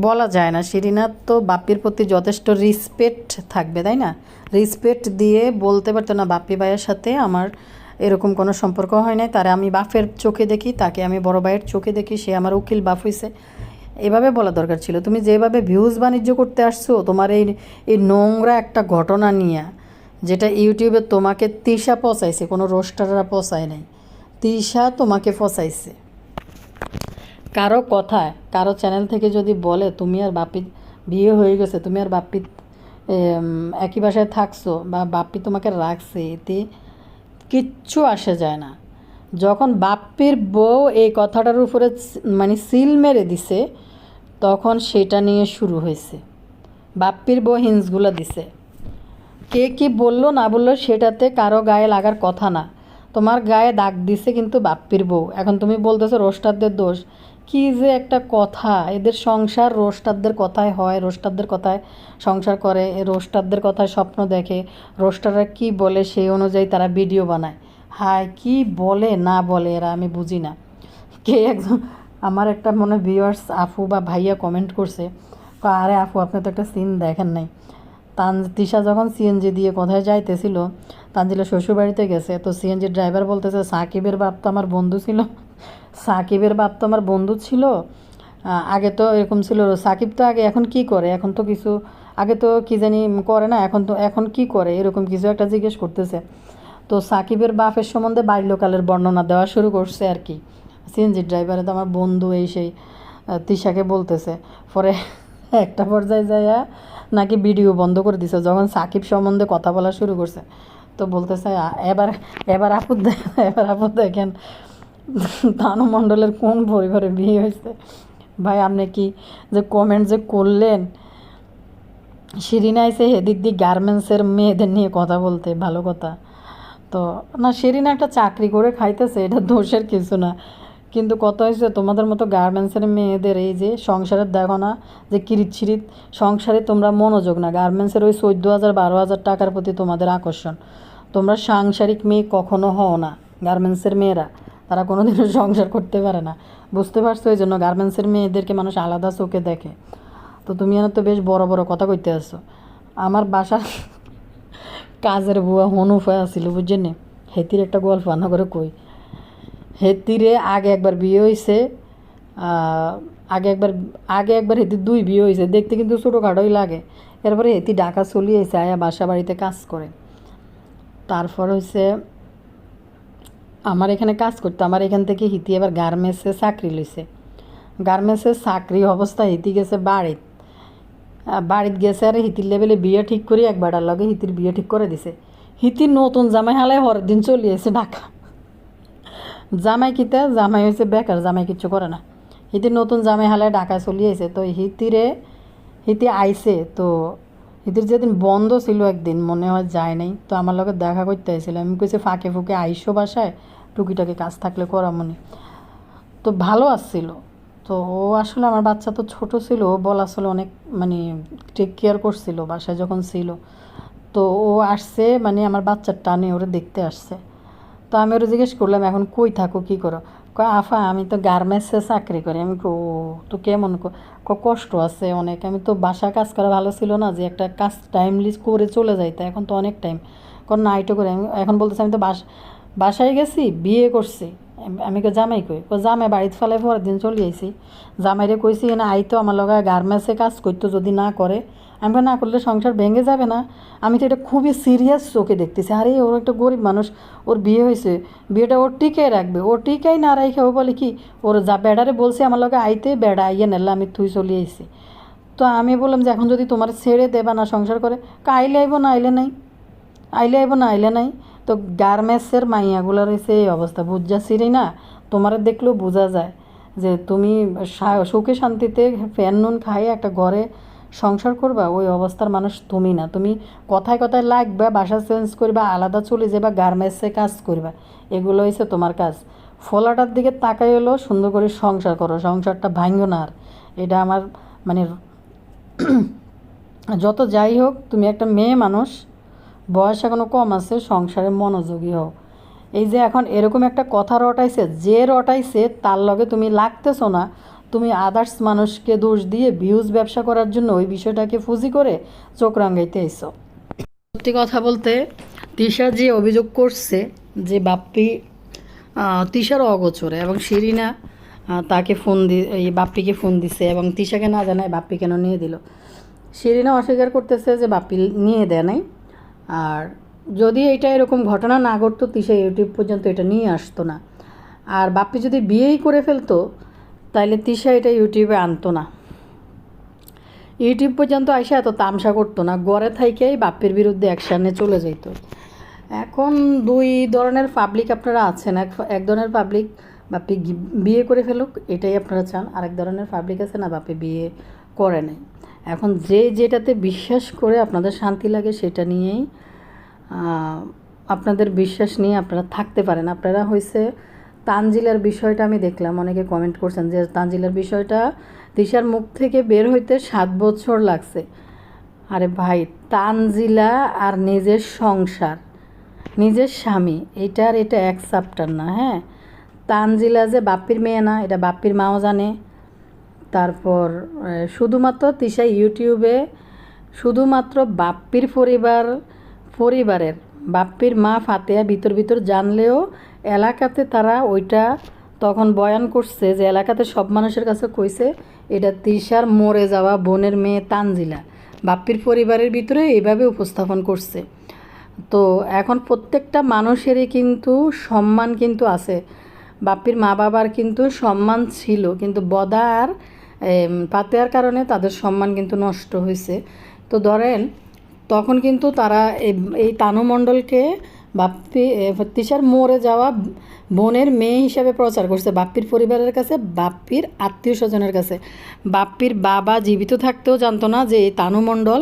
বলা যায় না। শিরিনার তো বাপ্পির প্রতি যথেষ্ট রেসপেক্ট থাকবে, তাই না? রেসপেক্ট দিয়ে বলতে পারতো না বাপ্পি ভাইয়ের সাথে আমার এরকম কোনো সম্পর্ক হয় নাই, তারা আমি বাপের চোখে দেখি, তাকে আমি বড় ভাইয়ের চোখে দেখি, সে আমার উকিল বাপ হয়েছে, এভাবে বলা দরকার ছিল। তুমি যেভাবে ভিউজ বাণিজ্য করতে আসছো তোমার এই নোংরা একটা ঘটনা নিয়ে, যেটা ইউটিউবে তোমাকে তিশা পচাইছে, কোনো রোস্টাররা পচায় নাই, তিশা তোমাকে পচাইছে। কারো কথায়, কারো চ্যানেল থেকে যদি বলে তুমি আর বাপ্পি বিয়ে হয়ে গেছে, তুমি আর বাপ্পি একই বাসায় থাকছো বা বাপ্পি তোমাকে রাখছে, এতে কিচ্ছু আসে যায় না। যখন বাপ্পির বউ এই কথাটার উপরে মানে সিল মেরে দিছে, তখন সেটা নিয়ে শুরু হয়েছে। বাপ্পির বউ হিন্সগুলো দিছে, কে কি বললো না বললো সেটাতে কারো গায়ে লাগার কথা না। তোমার গায়ে দাগ দিছে কিন্তু বাপ্পির বউ। এখন তুমি বলতেছো রোস্টারদের দোষ। কি যে একটা কথা, এদের সংসার রোস্টারদের কথায় হয়, রোস্টারদের কথায় সংসার করে, রোস্টারদের কথায় স্বপ্ন দেখে, রোস্টাররা কি বলে সেই অনুযায়ী তারা ভিডিও বানায়। হায় কি বলে না বলে এরা, আমি বুঝি না। কে একজন আমার একটা মনে ভিউয়ার্স আপু বা ভাইয়া কমেন্ট করছে, আরে আপু আপনি তো একটা সিন দেখেন নাই। তিশা যখন সিএনজি দিয়ে কোথায় যাইতেছিল, তানজিলা শ্বশুরবাড়িতে গেছে, তো সিএনজি ড্রাইভার বলতেছে সাকিবের বাপ তো আমার বন্ধু ছিল, সাকিবের বাপ তো আমার বন্ধু ছিল। আগে তো এরকম ছিল, সাকিব তো আগে, এখন কি করে, এখন তো কিছু, আগে তো কি জানি করে না, এখন তো এখন কি করে, এরকম কিছু একটা জিজ্ঞেস করতেছে। তো সাকিবের বাপের সম্বন্ধে বাল্যকালের বর্ণনা দেওয়া শুরু করছে আর কি। সিএনজি ড্রাইভারে তো আমার বন্ধু এই সেই তিশাকে বলতেছে। পরে একটা পর্যায়ে যাইয়া নাকি ভিডিও বন্ধ করে দিছে যখন সাকিব সম্বন্ধে কথা বলা শুরু করছে। তো বলতেছে এবার এবার আপু এবার আপু দেখেন তানু মণ্ডলের কোন পরিবারে বিয়ে হয়েছে। ভাই আপনি কি যে কমেন্ট যে করলেন, শিরিনা আইসে এদিক দিয়ে গার্মেন্টসের মেয়েদের নিয়ে কথা বলতে, ভালো কথা। তো না, শিরিনা একটা চাকরি করে খাইতেছে, এটা দোষের কিছু না। কিন্তু কত হয়েছে তোমাদের মতো গার্মেন্টসের মেয়েদের এই যে সংসারের দেখো না যে কিরিট ছিরিত, সংসারে তোমরা মনোযোগ না, গার্মেন্টসের ওই 14,000 12,000 টাকার প্রতি তোমাদের আকর্ষণ। তোমরা সাংসারিক মেয়ে কখনো হও না। গার্মেন্টসের মেয়েরা তারা কোনোদিনও সংসার করতে পারে না, বুঝতে পারছো? এই জন্য গার্মেন্টসের মেয়েদেরকে মানুষ আলাদা চোখে দেখে। তো তুমি এনে তো বেশ বড় বড় কথা কইতে আসছো। আমার বাসা কাজের বুয়া হনুফা আছিল, বুঝছেন? হেতির একটা গল্প আনা করে কই। হেতিরে আগে একবার বিয়ে হয়েছে, আগে একবার হেতির 2 বিয়ে হয়েছে, দেখতে কিন্তু ছোটোখাটোই লাগে। এরপরে হেতি ঢাকা চলিয়েছে, আয়া বাসা বাড়িতে কাজ করে। তারপর হয়েছে আমার এখানে কাজ করতো, আমার এখান থেকে হিতি এবার গার্মেন্টসে চাকরি লইছে। গার্মেন্টসের চাকরি অবস্থা হিতি গেছে বাড়িত গেছে, আর হিতির লেভেলে বিয়ে ঠিক করি এক বেড়ার লগে হিতির বিয়ে ঠিক করে দিছে। হিতির নতুন জামাই হালায় হরের দিন চলিয়েছে ঢাকা। জামাই কিতা, জামাই হয়েছে বেকার, জামাই কিচ্ছু করে না। হিতির নতুন জামাই হালায় ঢাকায় চলিয়েছে। তো হিতি আইছে, তো হিতির যেদিন বন্ধ ছিল একদিন মনে হয় যায় নাই, তো আমার লগে দেখা করতে আইছিল। আমি কইছি ফাঁকে ফুঁকে আইসো বাসায়, টুকিটাকি কাজ থাকলে করামনি। তো ভালো আসছিল। তো ও আসলে আমার বাচ্চা তো ছোট ছিল, ও বলা আসলে অনেক মানে টেক কেয়ার করছিল বাসায় যখন ছিল। তো ও আসছে মানে আমার বাচ্চার টানে ওরে দেখতে আসছে। তো আমি ওরা জিজ্ঞেস করলাম এখন কই থাকো কী করো? কয় আফা আমি তো গার্মেন্টসে চাকরি করি। আমি ও তো কেমন কষ্ট আছে অনেক। আমি তো বাসা কাজ করা ভালো ছিল না যে একটা কাজ টাইমলি করে চলে যাইতে, এখন তো অনেক টাইম কারণ নাইটও করে। আমি এখন বলতেছি আমি তো বাসায় গেছি, বিয়ে করছি। আমি জামাই কই, জামাই বাড়িতে ফেলাই পরের দিন চলে আইছি। জামাইরে কইছি না আইতো আমার লগে গার্মেন্টসে কাজ করতো, যদি না করে আমি না করলে সংসার ভেঙে যাবে না। আমি তো এটা খুবই সিরিয়াস চোখে দেখতেছি। আরে ওর একটা গরিব মানুষ, ওর বিয়ে হয়েছে, বিয়েটা ওর টিকে রাখবে, ওর টিকাই না রাখে ও বলে কি ওর যা বেড়ারে বলছে আমার লগে আইতে, বেড়া আইয়ে নেলে আমি থুই চলে আইছি। তো আমি বললাম যে এখন যদি তোমার ছেড়ে দেবা না সংসার করে, আইলে আইব না আইলে নাই, আইলে আইব না আইলে নাই। তো গার্মেন্টসের মাইয়াগুলো রয়েছে এই অবস্থা, বুঝা সিরি না, তোমার দেখলেও বোঝা যায় যে তুমি সুখে শান্তিতে ফ্যান নুন খাইয়ে একটা ঘরে সংসার করবা, ওই অবস্থার মানুষ তুমি না। তুমি কথায় কথায় লাগবা, বাসা চেঞ্জ করবা, আলাদা চলে যাবা, গার্মেন্টসে কাজ করবা, এগুলো হয়েছে তোমার কাজ। ফলাটার দিকে তাকাই হলো সুন্দর করে সংসার করো, সংসারটা ভাঙো না। আর এটা আমার মানে যত যাই হোক তুমি একটা মেয়ে মানুষ, বয়স এখনও কম আছে, সংসারে মনোযোগী হও। এই যে এখন এরকম একটা কথা রটাইছে, যে রটাইছে তার লগে তুমি লাগতেছো না, তুমি আদার্স মানুষকে দোষ দিয়ে ভিউজ ব্যবসা করার জন্য ওই বিষয়টাকে ফুজি করে চোখ রাঙাইতে আইসো। সত্যি কথা বলতে তিশা যে অভিযোগ করছে যে বাপ্পি তিশার অগোচরে, এবং শিরিনা তাকে এই বাপ্পিকে ফোন দিছে এবং তিশাকে না জানায় বাপ্পি কেন নিয়ে দিল। শিরিনা অস্বীকার করতেছে যে বাপ্পি নিয়ে দেয় নাই। আর যদি এটা এরকম ঘটনা না ঘটতো তিশা ইউটিউব পর্যন্ত এটা নিয়ে আসতো না। আর বাপ্পি যদি বিয়েই করে ফেলতো তাইলে তিশা এটা ইউটিউবে আনতো না, ইউটিউব পর্যন্ত আইসা এত তামসা করতো না, গড়ে থাইকেই বাপ্পির বিরুদ্ধে অ্যাকশানে চলে যেত। এখন দুই ধরনের পাবলিক আপনারা আছেন। এক ধরনের পাবলিক বাপি বিয়ে করে ফেলুক এটাই আপনারা চান, আরেক ধরনের পাবলিক আছে না বাপি বিয়ে করে নাই। এখন যে যেটাতে বিশ্বাস করে আপনাদের শান্তি লাগে সেটা নিয়েই আপনাদের বিশ্বাস নিয়ে আপনারা থাকতে পারেন। আপনারা হয়েছে তানজিলার বিষয়টা আমি দেখলাম অনেকে কমেন্ট করছেন যে তানজিলার বিষয়টা তিশার মুখ থেকে বের হইতে 7 বছর লাগছে। আরে ভাই, তানজিলা আর নিজের সংসার, নিজের স্বামী, এটা এক চ্যাপ্টার না। হ্যাঁ, তানজিলা যে বাপ্পির মেয়ে না, এটা বাপ্পির মাও জানে। তারপর শুধুমাত্র তিশা ইউটিউবে শুধুমাত্র বাপ্পির পরিবারের বাপ্পির মা ফাতেয়া ভিতর জানলেও এলাকাতে তারা ওইটা তখন বয়ান করছে যে এলাকাতে সব মানুষের কাছে কইছে এটা তিশার মরে যাওয়া বোনের মেয়ে তানজিলা, বাপ্পির পরিবারের ভিতরে এইভাবে উপস্থাপন করছে। তো এখন প্রত্যেকটা মানুষেরই কিন্তু সম্মান কিন্তু আছে, বাপ্পির মা বাবার কিন্তু সম্মান ছিল, কিন্তু বদা আর ফাতেয়ার কারণে তাদের সম্মান কিন্তু নষ্ট হয়েছে। তো ধরেন তখন কিন্তু তারা এই তানু মণ্ডলকে বাপ্পি তিশার মরে যাওয়া বোনের মেয়ে হিসাবে প্রচার করছে বাপ্পির পরিবারের কাছে, বাপ্পির আত্মীয় স্বজনের কাছে। বাপ্পির বাবা জীবিত থাকতেও জানতো না যে এই তানু মণ্ডল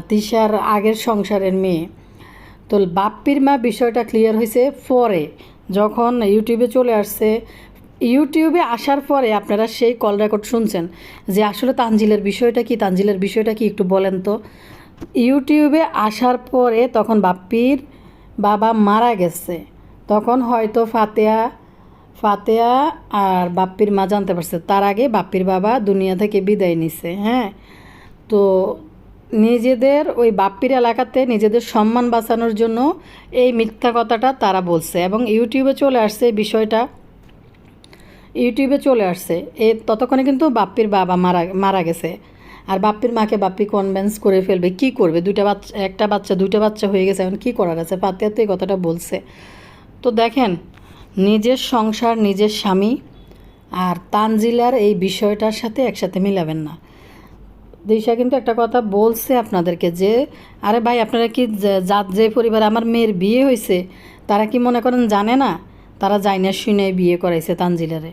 তিশার আগের সংসারের মেয়ে। তো বাপ্পির মা বিষয়টা ক্লিয়ার হয়েছে পরে, যখন ইউটিউবে চলে আসছে। ইউটিউবে আসার পরে আপনারা সেই কল রেকর্ড শুনছেন যে আসলে তানজিলের বিষয়টা কি একটু বলেন তো। ইউটিউবে আসার পরে তখন বাপ্পির বাবা মারা গেছে, তখন হয়তো ফাতেয়া আর বাপ্পির মা জানতে পারছে, তার আগে বাপ্পির বাবা দুনিয়া থেকে বিদায় নিছে। হ্যাঁ, তো নিজেদের ওই বাপ্পির এলাকাতে নিজেদের সম্মান বাঁচানোর জন্য এই মিথ্যা কথাটা তারা বলছে এবং ইউটিউবে চলে আসছে এই বিষয়টা। ততক্ষণে কিন্তু বাপ্পির বাবা মারা গেছে, আর বাপ্পির মাকে বাপ্পি কনভিন্স করে ফেলবে। কি করবে? দুইটা বাচ্চা হয়ে গেছে, এখন কী করার আছে? ফাতেয়া তো এই কথাটা বলছে। তো দেখেন, নিজের সংসার, নিজের স্বামী আর তানজিলার এই বিষয়টার সাথে একসাথে মিলাবেন না। দিশা কিন্তু একটা কথা বলছে আপনাদেরকে যে আরে ভাই, আপনারা কি যে পরিবার আমার মেয়ের বিয়ে হয়েছে তারা কি মনে করেন জানে না? তারা যায় না শুনে বিয়ে করাইছে তানজিলারে,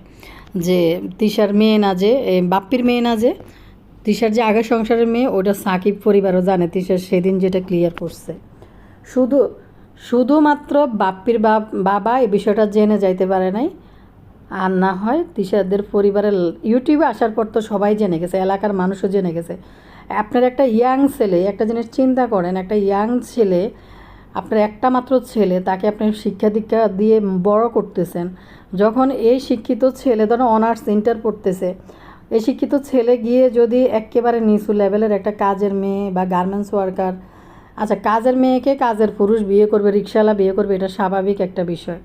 যে তিশার মেয়ে না, যে বাপ্পির মেয়ে না, যে তিশার যে আগের সংসারের মেয়ে, ওটা সাকিব পরিবারও জানে। তিশার সেদিন যেটা ক্লিয়ার করছে, শুধুমাত্র বাপ্পির বাবা এই বিষয়টা জেনে যাইতে পারে নাই, আর না হয় তিশাদের পরিবারের ইউটিউবে আসার পর তো সবাই জেনে গেছে, এলাকার মানুষও জেনে গেছে। আপনার একটা ইয়াং ছেলে, একটা জিনিস চিন্তা করেন, একটা ইয়াং ছেলে, আপনার একটা মাত্র ছেলে, তাকে আপনি শিক্ষা দীক্ষা দিয়ে বড় করতেছেন। যখন এই শিক্ষিত ছেলে ধরো অনার্স ইন্টার পড়তেছে, এই শিক্ষিত ছেলে গিয়ে যদি একেবারে নিচু লেভেলের একটা কাজের মেয়ে বা গার্মেন্টস ওয়ার্কার, আচ্ছা কাজের মেয়েকে কাজের পুরুষ বিয়ে করবে, রিক্সাওয়ালা বিয়ে করবে, এটা স্বাভাবিক একটা বিষয়।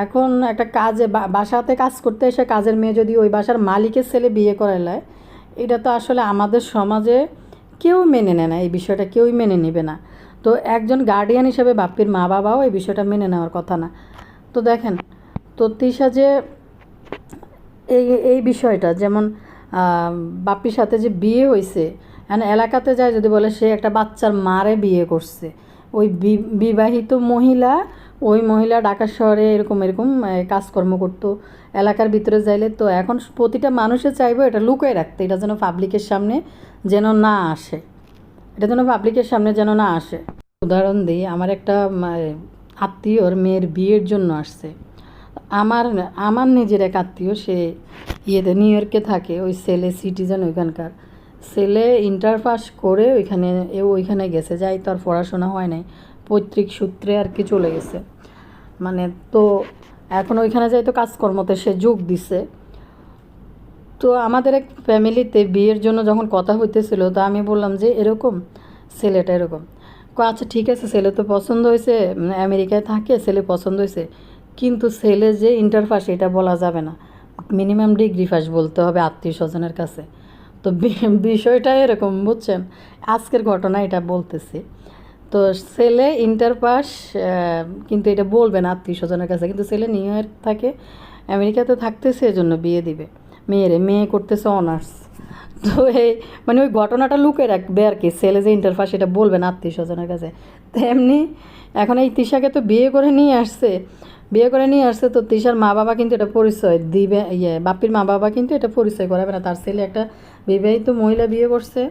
এখন একটা কাজে বাসাতে কাজ করতে এসে কাজের মেয়ে যদি ওই বাসার মালিকের ছেলে বিয়ে করাইলায়, এটা তো আসলে আমাদের সমাজে কেউ মেনে নেয় না, এই বিষয়টা কেউই মেনে নেবে না। তো একজন গার্ডিয়ান হিসেবে বাপ্পির মা বাবাও এই বিষয়টা মেনে নেওয়ার কথা না। তো দেখেন, তো তিশা যে এই বিষয়টা যেমন বাপ্পির সাথে যে বিয়ে হয়েছে, এলাকাতে যায় যদি বলে সে একটা বাচ্চার মারে বিয়ে করছে, ওই বিবাহিত মহিলা, ওই মহিলা ঢাকা শহরে এরকম কাজকর্ম করতো এলাকার ভিতরে যাইলে। তো এখন প্রতিটা মানুষে চাইবো এটা লুকিয়ে রাখতে, এটা যেন পাবলিকের সামনে যেন না আসে, উদাহরণ দিই, আমার একটা আত্মীয়র মেয়ের বিয়ের জন্য আসছে। আমার নিজের এক আত্মীয়, সে নিউ ইয়র্কে থাকে, ওই ছেলে সিটিজেন, ওইখানকার ছেলে ইন্টার পাস করে ওইখানে গেছে, যাই তার পড়াশোনা হয় নাই, পৈতৃক সূত্রে আর কি চলে গেছে। মানে তো এখন ওইখানে যাই তো কাজকর্মতে সে যোগ দিছে। তো আমাদের এক ফ্যামিলিতে বিয়ের জন্য যখন কথা হইতেছিল, তো আমি বললাম যে এরকম ছেলেটা এরকম। আচ্ছা ঠিক আছে, ছেলে তো পছন্দ হয়েছে, আমেরিকায় থাকে, ছেলে পছন্দ হয়েছে, কিন্তু ছেলে যে ইন্টার পাস এটা বলা যাবে না, মিনিমাম ডিগ্রি পাস বলতে হবে আত্মীয় স্বজনের কাছে। তো বিষয়টা এরকম, বুঝছেন, আজকের ঘটনা এটা বলতেছি। তো ছেলে ইন্টার পাস, কিন্তু এটা বলবে না আত্মীয় স্বজনের কাছে, কিন্তু ছেলে নিউ ইয়র্ক থাকে, আমেরিকাতে থাকতেছে, এজন্য বিয়ে দিবে মেয়ে করতেছে অনার্স। তো এই মানে ওই ঘটনাটা লুকিয়ে রাখবে আর কি, ছেলে যে ইন্টারফাস সেটা বলবে না আত্মীয় স্বজনের কাছে। তেমনি এখন এই তিশাকে তো বিয়ে করে নিয়ে আসছে, তো তিশার মা বাবা কিন্তু এটা পরিচয় দিবে, বাপ্পির মা বাবা কিন্তু এটা পরিচয় করাবে না। তার ছেলে একটা বিবাহিত মহিলা বিয়ে করছে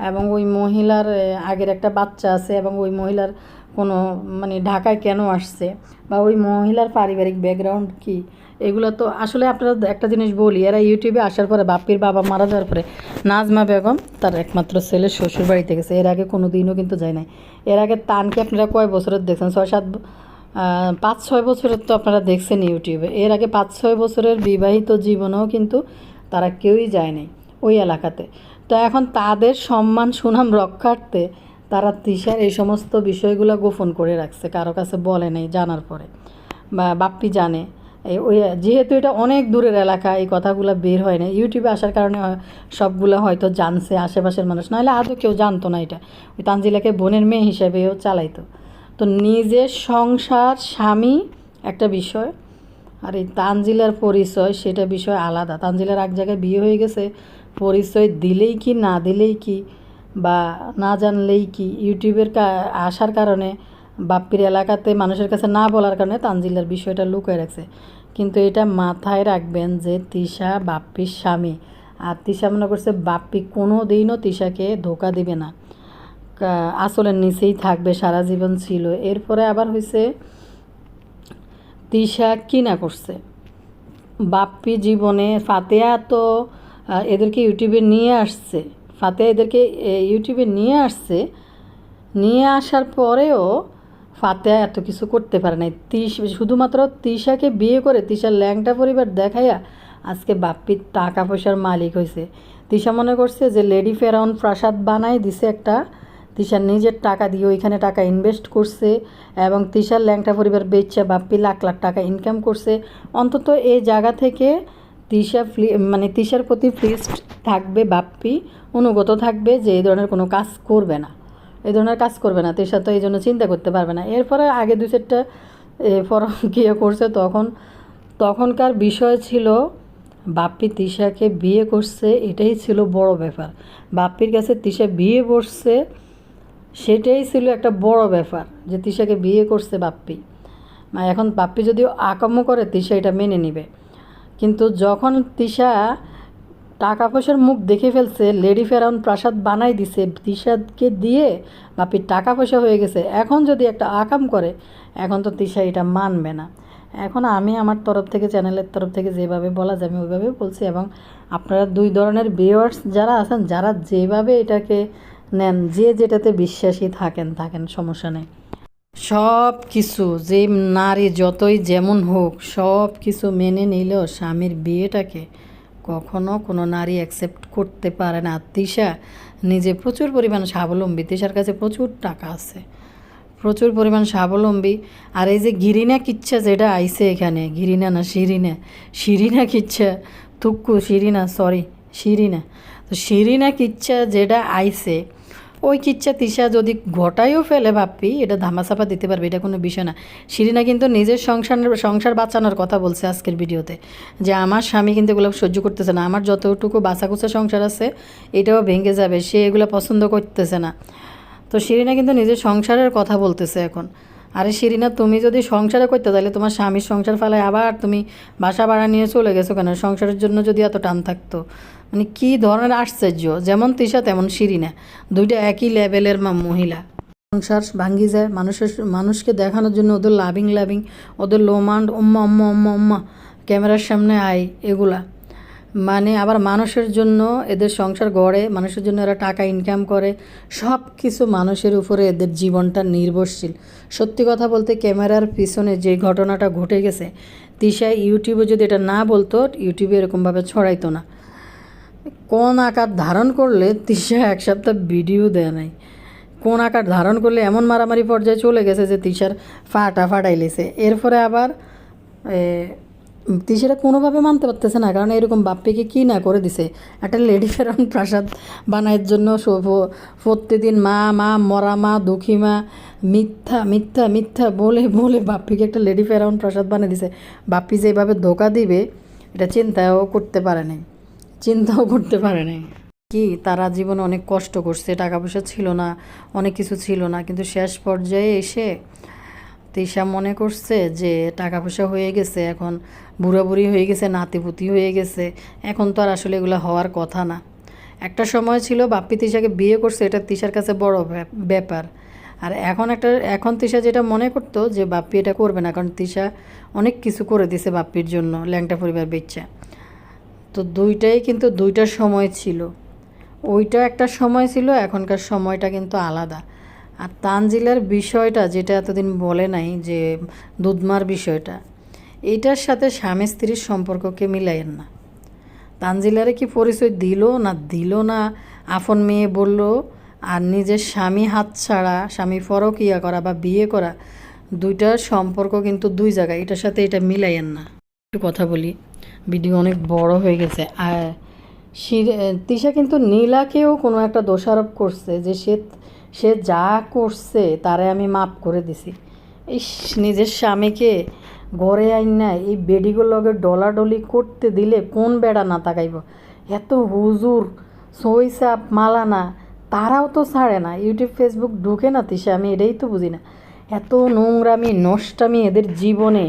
এবং ওই মহিলার আগের একটা বাচ্চা আছে, এবং ওই মহিলার কোনো মানে ঢাকায় কেন আসছে বা ওই মহিলার পারিবারিক ব্যাকগ্রাউন্ড কী, এগুলো তো আসলে আপনারা একটা জিনিস বলি, এরা ইউটিউবে আসার পরে বাপ্পির বাবা মারা যাওয়ার পরে নাজমা বেগম তার একমাত্র ছেলের শ্বশুর বাড়িতে গেছে, এর আগে কোনো দিনও কিন্তু যায় নাই। এর আগে তানকে আপনারা কয় বছরের দেখছেন, 5-6 বছরের তো আপনারা দেখছেন ইউটিউবে। এর আগে 5-6 বছরের বিবাহিত জীবনেও কিন্তু তারা কেউই যায় নাই ওই এলাকাতে। তো এখন তাদের সম্মান সুনাম রক্ষার্থে তারা তিশার এই সমস্ত বিষয়গুলো গোপন করে রাখছে, কারো কাছে বলে নেই, জানার পরে বা বাপ্পি জানে। ওই যেহেতু এটা অনেক দূরের এলাকা, এই কথাগুলো বের হয় না, ইউটিউবে আসার কারণে সবগুলো হয়তো জানছে আশেপাশের মানুষ, নাহলে আদৌ কেউ জানতো না এটা। ওই তানজিলাকে বোনের মেয়ে হিসেবেও চালাইতো। তো নিজের সংসার স্বামী একটা বিষয়, আর এই তানজিলার পরিচয় সেটা বিষয় আলাদা। তানজিলার এক জায়গায় বিয়ে হয়ে গেছে, পরিচয় দিলেই কি না দিলেই কি বা না জানলেই কি, ইউটিউবের আসার কারণে বাপ্পির এলাকাতে মানুষের কাছে না বলার কারণে তানজিলার বিষয়টা লুকিয়ে রাখছে। কিন্তু এটা মাথায় রাখবেন যে তিশা বাপ্পির স্বামী, আর তিশা মনে করছে বাপ্পি কোনো দিনও তিশাকে ধোকা দিবে না, আসলের নিচেই থাকবে, সারা জীবন ছিল। এরপরে আবার হয়েছে তিশা কিনা করছে বাপ্পি জীবনে, ফাতেহা তো এদেরকে ইউটিউবে নিয়ে আসছে, ফাতেহা এদেরকে ইউটিউবে নিয়ে আসছে, নিয়ে আসার পরেও ফাতেহা এত কিছু করতে পারে নাই। শুধুমাত্র তিশাকে বিয়ে করে তিশার ল্যাংটা পরিবার দেখাইয়া আজকে বাপ্পির টাকা পয়সার মালিক হয়েছে। তিশা মনে করছে যে লেডি ফেরাউন প্রাসাদ বানাই দিছে একটা, তিশার নিজের টাকা দিয়ে ওইখানে টাকা ইনভেস্ট করছে, এবং তিশার ল্যাংটা পরিবার বেচা বাপ্পি লাখ লাখ টাকা ইনকাম করছে। অন্তত এই জায়গা থেকে মানে তিশার প্রতি প্লিজড থাকবে বাপ্পি, অনুগত থাকবে যে এই ধরনের কোনো কাজ করবে না, এই ধরনের কাজ করবে না। তিশা তো এই জন্য চিন্তা করতে পারবে না। এরপরে আগে 2-4টা ফরম গিয়ে করছে, তখনকার বিষয় ছিল বাপ্পি তিশাকে বিয়ে করছে, এটাই ছিল বড় ব্যাপার। বাপ্পির কাছে তিশা বিয়ে করছে সেটাই ছিল একটা বড় ব্যাপার, যে তিশাকে বিয়ে করছে বাপ্পি। এখন বাপ্পি যদি আকাম্য করে তিশা এটা মেনে নিবে, কিন্তু যখন তিশা টাকা পয়সার মুখ দেখে ফেলছে, লেডি ফেরাউন প্রাসাদ বানাই দিছে তিশাকে দিয়ে, বাপির টাকা পয়সা হয়ে গেছে, এখন যদি একটা আকাম করে, এখন তো তিশা এটা মানবে না। এখন আমি আমার তরফ থেকে, চ্যানেলের তরফ থেকে যেভাবে বলা যায় আমি ওইভাবে বলছি, এবং আপনারা 2 ধরনের ভিউয়ার্স যারা আছেন, যারা যেভাবে এটাকে নেন, যে যেটাতে বিশ্বাসী থাকেন, সমস্যা নেই। সব কিছু যে নারী যতই যেমন হোক, সব কিছু মেনে নিলেও স্বামীর বিয়েটাকে কখনো কোনো নারী অ্যাকসেপ্ট করতে পারে না। তিশা নিজে প্রচুর পরিমাণ স্বাবলম্বী, তিশার কাছে প্রচুর টাকা আছে, প্রচুর পরিমাণ স্বাবলম্বী। আর এই যে গিরিনা কিচ্ছা যেটা আইছে এখানে, গিরিনা না শিরিনা কিচ্ছা, শিরিনা, তো শিরিনা কিচ্ছা যেটা আইছে, ওই কিচ্ছা তিশা যদি ঘটাইও ফেলে বাপ্পি, এটা ধামাচাপা দিতে পারবে, এটা কোনো বিষয় না। শিরিনা কিন্তু নিজের সংসার বাঁচানোর কথা বলছে আজকের ভিডিওতে, যে আমার স্বামী কিন্তু এগুলো সহ্য করতেছে না, আমার যতটুকু বাঁচাকুচা সংসার আছে এটাও ভেঙে যাবে, সে এগুলো পছন্দ করতেছে না। তো শিরিনা কিন্তু নিজের সংসারের কথা বলতেছে এখন। আরে শিরিনা, তুমি যদি সংসারে করতে তাহলে তোমার স্বামীর সংসার ফেলায় আবার তুমি বাসা ভাড়া নিয়ে চলে গেছো কেন? সংসারের জন্য যদি এত টান থাকতো, মানে কী ধরনের আশ্চর্য! যেমন তিশা তেমন শিরিনা, দুইটা একই লেভেলের মহিলা। সংসার ভাঙ্গি যায় মানুষকে দেখানোর জন্য, ওদের লাভিং ওদের লোমান্ড উম্মা ক্যামেরার সামনে আয়, এগুলা মানে আবার মানুষের জন্য এদের সংসার গড়ে, মানুষের জন্য এরা টাকা ইনকাম করে, সব কিছু মানুষের উপরে এদের জীবনটা নির্ভরশীল। সত্যি কথা বলতে, ক্যামেরার পিছনে যে ঘটনাটা ঘটে গেছে, তিশা ইউটিউবে যদি এটা না বলতো, ইউটিউবে এরকমভাবে ছড়াইতো না। কোন আকার ধারণ করলে তিশা 1 সপ্তাহ ভিডিও দেয় নাই, কোন আকার ধারণ করলে এমন মারামারি পর্যায়ে চলে গেছে যে তিশার ফাটাই লেছে। এরপরে আবার তিশারা কোনোভাবে মানতে পারতেছে না, কারণ এরকম বাপ্পিকে কী না করে দিছে। একটা লেডি ফেরাউন প্রাসাদ বানানোর জন্য প্রতিদিন মা মরা মা, দুঃখী মা, মিথ্যা বলে বাপ্পিকে একটা লেডি ফেরাউন প্রাসাদ বানিয়ে দিছে। বাপ্পি যেভাবে ধোকা দিবে এটা চিন্তাও করতে পারে নাই। কি তারা জীবনে অনেক কষ্ট করছে, টাকা পয়সা ছিল না, অনেক কিছু ছিল না, কিন্তু শেষ পর্যায়ে এসে তিশা মনে করছে যে টাকা পয়সা হয়ে গেছে, এখন বুড়াবুড়ি হয়ে গেছে, নাতিপুতি হয়ে গেছে, এখন তো আর আসলে এগুলো হওয়ার কথা না। একটা সময় ছিল বাপ্পি তিশাকে বিয়ে করছে, এটা তিশার কাছে বড় ব্যাপার। আর এখন তিশা যেটা মনে করতো যে বাপ্পি এটা করবে না, কারণ তিশা অনেক কিছু করে দিছে বাপ্পির জন্য, ল্যাংটা পরিবার বেচ্চা। তো দুইটাই কিন্তু দুইটা সময় ছিল, ওইটা একটা সময় ছিল, এখনকার সময়টা কিন্তু আলাদা। আর তানজিলার বিষয়টা যেটা এতদিন বলে নাই, যে দুধমার বিষয়টা, এইটার সাথে স্বামী স্ত্রীর সম্পর্ককে মিলাইয়েন না। তানজিলারে কি পরিচয় দিল না আপন মেয়ে বলল, আর নিজের স্বামী হাতছাড়া, স্বামী পরকিয়া করা বা বিয়ে করা, দুইটার সম্পর্ক কিন্তু দুই জায়গায়, এটার সাথে এটা মিলাইয়েন না। একটু কথা বলি, ভিডিও অনেক বড় হয়ে গেছে। আর তিশা কিন্তু নীলাকেও কোনো একটা দোষারোপ করছে যে সে যা করছে তারে আমি মাপ করে দিছি। এই নিজের স্বামীকে ঘরে আইন না এই বেডিগুলোর লগে ডলাডলি করতে দিলে কোন বেড়া না তাকাইব? এত হুজুর সইসাপ মালানা তারাও তো ছাড়ে না, ইউটিউব ফেসবুক ঢুকে না তিশা, আমি এটাই তো বুঝি না। এত নোংরামি নষ্টামি এদের জীবনে।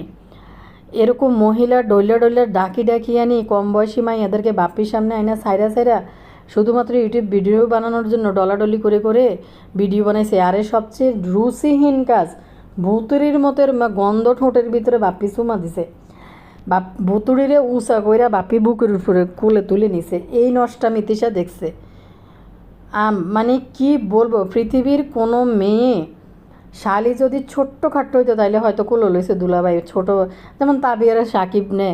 এরকম মহিলা ডইলা ডাকি আনি কম বয়সী মাই এদেরকে বাপ্পির সামনে আইনা সাইরা শুধুমাত্র ইউটিউব ভিডিও বানানোর জন্য ডলাডলি করে ভিডিও বানাইছে। আরে সবচেয়ে রুচিহীন কাজ, ভুতুরির মতের গন্ধ ঠোঁটের ভিতরে বাপ্পি চুমা দিছে, ভুতুরিরে উঁচা কইরা বাপ্পি বুকের উপরে কোলে তুলে নিছে। এই নষ্টামি তিশা দেখছে। মানে কি বলবো, পৃথিবীর কোনো মেয়ে শালি যদি ছোট্ট খাট্ট হইতো তাইলে হয়তো কোলো লইছে দুলাভাই, ছোট যেমন তাবিয়ার সাকিব নে,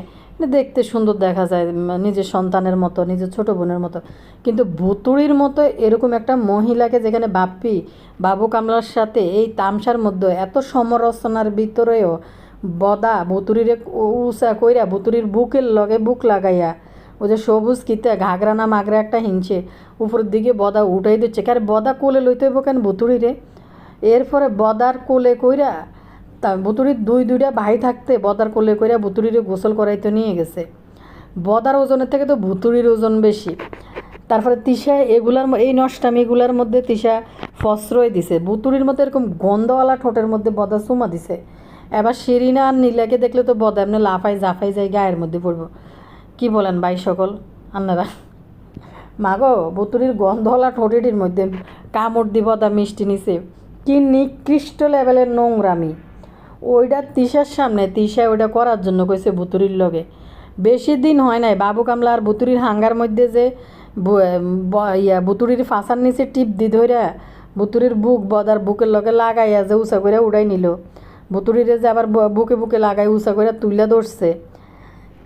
দেখতে সুন্দর দেখা যায়, নিজের সন্তানের মতো, নিজের ছোট বোনের মতো। কিন্তু ভুতুড়ির মতো এরকম একটা মহিলাকে, যেখানে বাপ্পি বাবু কামলার সাথে এই তামসার মধ্যে এত সমালোচনার ভিতরেও বদা ভুতুরিরে উষা কইরা ভুতুরির বুকের লগে বুক লাগাইয়া, ও যে সবুজ কিতে ঘাগরা না মাগরা একটা হিংসে উপরের দিকে বদা উঠাই দিচ্ছে, কারণ বদা কোলে লইতে হইব কেন ভুতুরিরে? এরপরে বদার কোলে কইরা তা ভুতুরির দুইটা ভাই থাকতে বদার কোলে কইরা ভুতুরিরে গোসল করাইতে নিয়ে গেছে। বদার ওজনের থেকে তো ভুতুরির ওজন বেশি। তারপরে তিশা এই নষ্টামিগুলার মধ্যে তিশা ফসরই দিছে, ভুতুরির মধ্যে এরকম গন্ধওয়ালা ঠোঁটের মধ্যে বদা চুমা দিছে। এবার শিরিনা আর নীলাকে দেখলে তো বদা এমনি লাফাই জাফাই যায়, গায়ের মধ্যে পড়বো। কি বলেন ভাই সকল আপনারা? মাগো ভুতুরির গন্ধওয়ালা ঠোঁটেটির মধ্যে কামড় দি বদা মিষ্টি নিছে, কি নিকৃষ্ট লেভেলের নোংরামি। ওইটা তিশার সামনে তিশা ওইটা করার জন্য কইছে ভুতুরির লগে। বেশি দিন হয় নাই বাবু কামলা আর ভুতুরির হাঙ্গার মধ্যে যে ভুতুরির ফাঁসার নিচে টিপ দি ধইরা ভুতুরির বদার বুকের লগে লাগাইয়া যে উঁচা করে উড়াই নিল, ভুতুরিরে যে আবার বুকে লাগাই উঁচা করে তুলে ধরছে।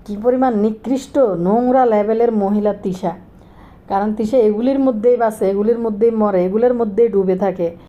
কী পরিমাণ নিকৃষ্ট নোংরা লেভেলের মহিলা তিশা। কারণ তিশা এগুলির মধ্যেই বাঁচে, এগুলির মধ্যেই মরে, এগুলোর মধ্যেই ডুবে থাকে।